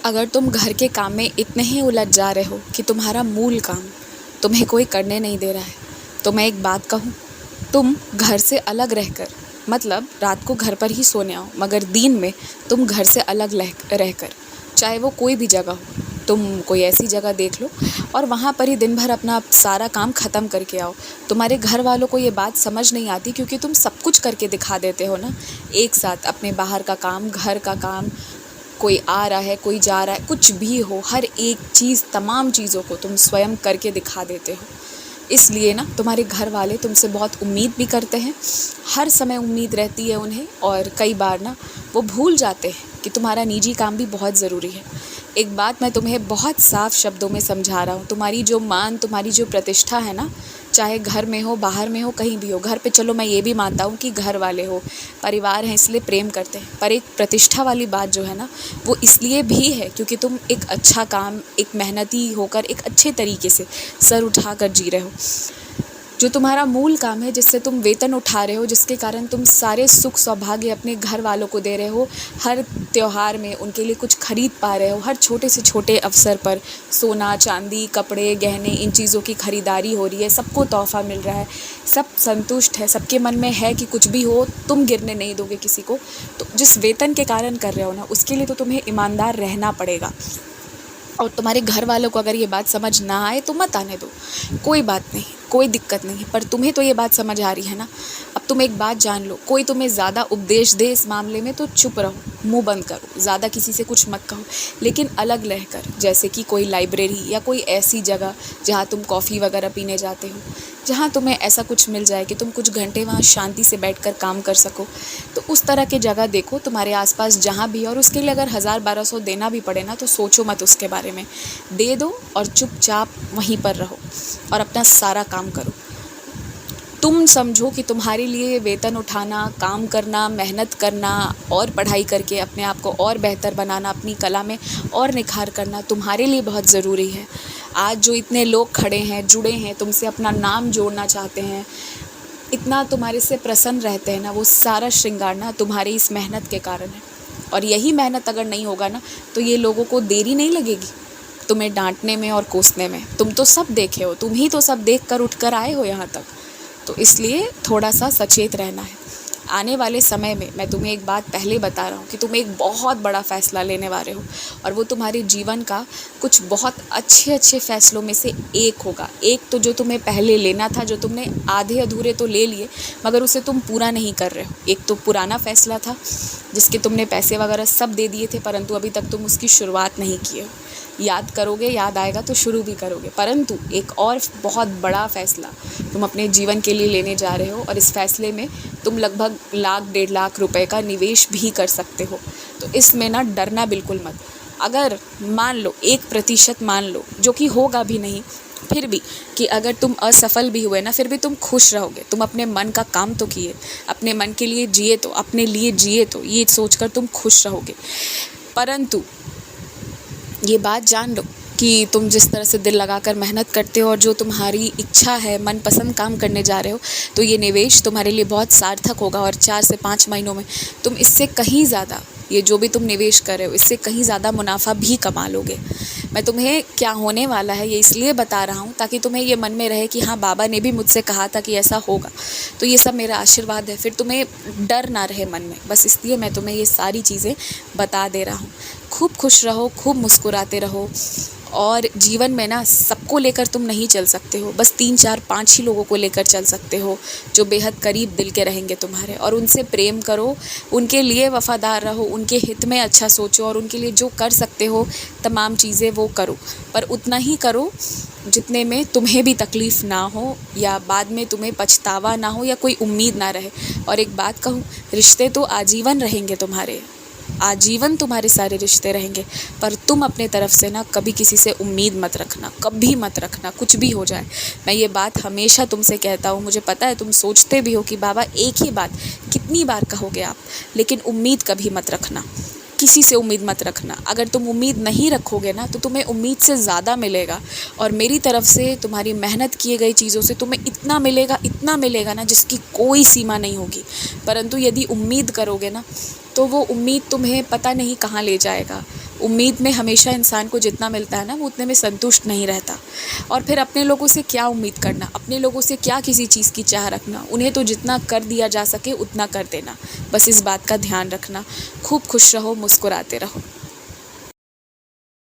अगर तुम घर के काम में इतने ही उलझ जा रहे हो कि तुम्हारा मूल काम तुम्हें कोई करने नहीं दे रहा है, तो मैं एक बात कहूँ, तुम घर से अलग रहकर, मतलब रात को घर पर ही सोने आओ, मगर दिन में तुम घर से अलग रहकर, चाहे वो कोई भी जगह हो, तुम कोई ऐसी जगह देख लो और वहाँ पर ही दिन भर अपना सारा काम ख़त्म करके आओ। तुम्हारे घर वालों को ये बात समझ नहीं आती, क्योंकि तुम सब कुछ करके दिखा देते हो ना एक साथ। अपने बाहर का काम, घर का काम, कोई आ रहा है, कोई जा रहा है, कुछ भी हो, हर एक चीज़, तमाम चीज़ों को तुम स्वयं करके दिखा देते हो। इसलिए ना तुम्हारे घर वाले तुमसे बहुत उम्मीद भी करते हैं, हर समय उम्मीद रहती है उन्हें, और कई बार ना वो भूल जाते हैं कि तुम्हारा निजी काम भी बहुत ज़रूरी है। एक बात मैं तुम्हें बहुत साफ शब्दों में समझा रहा हूँ, तुम्हारी जो मान, तुम्हारी जो प्रतिष्ठा है ना, चाहे घर में हो, बाहर में हो, कहीं भी हो, घर पे चलो मैं ये भी मानता हूँ कि घर वाले हो, परिवार हैं, इसलिए प्रेम करते हैं, पर एक प्रतिष्ठा वाली बात जो है ना, वो इसलिए भी है क्योंकि तुम एक अच्छा काम, एक मेहनती होकर, एक अच्छे तरीके से सर उठा कर जी रहे हो। जो तुम्हारा मूल काम है, जिससे तुम वेतन उठा रहे हो, जिसके कारण तुम सारे सुख सौभाग्य अपने घर वालों को दे रहे हो, हर त्योहार में उनके लिए कुछ खरीद पा रहे हो, हर छोटे से छोटे अवसर पर सोना, चांदी, कपड़े, गहने, इन चीज़ों की खरीदारी हो रही है, सबको तोहफ़ा मिल रहा है, सब संतुष्ट है, सबके मन में है कि कुछ भी हो तुम गिरने नहीं दोगे किसी को। तो जिस वेतन के कारण कर रहे हो ना, उसके लिए तो तुम्हें ईमानदार रहना पड़ेगा। और तुम्हारे घर वालों को अगर ये बात समझ ना आए तो मत आने दो, कोई बात नहीं, कोई दिक्कत नहीं, पर तुम्हें तो ये बात समझ आ रही है ना। अब तुम एक बात जान लो, कोई तुम्हें ज़्यादा उपदेश दे इस मामले में तो चुप रहो, मुंह बंद करो, ज़्यादा किसी से कुछ मत कहो, लेकिन अलग रहकर, जैसे कि कोई लाइब्रेरी या कोई ऐसी जगह जहाँ तुम कॉफ़ी वगैरह पीने जाते हो, जहाँ तुम्हें ऐसा कुछ मिल जाए कि तुम कुछ घंटे वहाँ शांति से बैठकर काम कर सको, तो उस तरह की जगह देखो तुम्हारे आसपास जहाँ भी। और उसके लिए अगर 1000-1200 देना भी पड़े ना, तो सोचो मत उसके बारे में, दे दो और चुपचाप वहीं पर रहो और अपना सारा काम करो। तुम समझो कि तुम्हारे लिए वेतन उठाना, काम करना, मेहनत करना और पढ़ाई करके अपने आप को और बेहतर बनाना, अपनी कला में और निखार करना तुम्हारे लिए बहुत ज़रूरी है। आज जो इतने लोग खड़े हैं, जुड़े हैं, तुमसे अपना नाम जोड़ना चाहते हैं, इतना तुम्हारे से प्रसन्न रहते हैं ना, वो सारा श्रृंगार ना तुम्हारी इस मेहनत के कारण है। और यही मेहनत अगर नहीं होगा ना, तो ये लोगों को देरी नहीं लगेगी तुम्हें डांटने में और कोसने में। तुम तो सब देखे हो, तुम ही तो सब देख कर उठ कर आए हो यहाँ तक, तो इसलिए थोड़ा सा सचेत रहना है। आने वाले समय में मैं तुम्हें एक बात पहले बता रहा हूँ कि तुम एक बहुत बड़ा फ़ैसला लेने वाले हो, और वो तुम्हारे जीवन का कुछ बहुत अच्छे अच्छे फ़ैसलों में से एक होगा। एक तो जो तुम्हें पहले लेना था, जो तुमने आधे अधूरे तो ले लिए मगर उसे तुम पूरा नहीं कर रहे हो। एक तो पुराना फ़ैसला था जिसके तुमने पैसे वगैरह सब दे दिए थे, परंतु अभी तक तुम उसकी शुरुआत नहीं किए हो। याद करोगे, याद आएगा तो शुरू भी करोगे। परंतु एक और बहुत बड़ा फ़ैसला तुम अपने जीवन के लिए लेने जा रहे हो, और इस फ़ैसले में तुम लगभग 1-1.5 लाख रुपए का निवेश भी कर सकते हो। तो इसमें ना डरना बिल्कुल मत। अगर मान लो 1% मान लो, जो कि होगा भी नहीं, फिर भी कि अगर तुम असफल भी हुए ना, फिर भी तुम खुश रहोगे। तुम अपने मन का काम तो किए, अपने मन के लिए जिए, तो अपने लिए जिए, तो ये सोचकर तुम खुश रहोगे। परंतु ये बात जान लो कि तुम जिस तरह से दिल लगाकर मेहनत करते हो और जो तुम्हारी इच्छा है, मनपसंद काम करने जा रहे हो, तो ये निवेश तुम्हारे लिए बहुत सार्थक होगा, और 4 से 5 महीनों में तुम इससे कहीं ज़्यादा, ये जो भी तुम निवेश कर रहे हो, इससे कहीं ज़्यादा मुनाफा भी कमा लोगे। मैं तुम्हें क्या होने वाला है ये इसलिए बता रहा हूँ ताकि तुम्हें ये मन में रहे कि हाँ, बाबा ने भी मुझसे कहा था कि ऐसा होगा, तो ये सब मेरा आशीर्वाद है, फिर तुम्हें डर ना रहे मन में। बस इसलिए मैं तुम्हें ये सारी चीज़ें बता दे रहा हूँ। खूब खुश रहो, खूब मुस्कुराते रहो, और जीवन में ना सबको लेकर तुम नहीं चल सकते हो, बस 3-4-5 ही लोगों को लेकर चल सकते हो जो बेहद करीब दिल के रहेंगे तुम्हारे, और उनसे प्रेम करो, उनके लिए वफ़ादार रहो, उनके हित में अच्छा सोचो, और उनके लिए जो कर सकते हो तमाम चीज़ें वो करो, पर उतना ही करो जितने में तुम्हें भी तकलीफ़ ना हो, या बाद में तुम्हें पछतावा ना हो, या कोई उम्मीद ना रहे। और एक बात कहूँ, रिश्ते तो आजीवन रहेंगे तुम्हारे, आजीवन तुम्हारे सारे रिश्ते रहेंगे, पर तुम अपने तरफ से ना कभी किसी से उम्मीद मत रखना, कभी मत रखना, कुछ भी हो जाए। मैं ये बात हमेशा तुमसे कहता हूँ, मुझे पता है तुम सोचते भी हो कि बाबा एक ही बात कितनी बार कहोगे आप, लेकिन उम्मीद कभी मत रखना, किसी से उम्मीद मत रखना। अगर तुम उम्मीद नहीं रखोगे ना, तो तुम्हें उम्मीद से ज़्यादा मिलेगा, और मेरी तरफ से तुम्हारी मेहनत किए गई चीज़ों से तुम्हें इतना मिलेगा ना, जिसकी कोई सीमा नहीं होगी। परंतु यदि उम्मीद करोगे ना, तो वो उम्मीद तुम्हें पता नहीं कहाँ ले जाएगा, उम्मीद में हमेशा इंसान को जितना मिलता है ना, वो उतने में संतुष्ट नहीं रहता। और फिर अपने लोगों से क्या उम्मीद करना, अपने लोगों से क्या किसी चीज़ की चाह रखना। उन्हें तो जितना कर दिया जा सके उतना कर देना। बस इस बात का ध्यान रखना। खूब खुश रहो, मुस्कुराते रहो।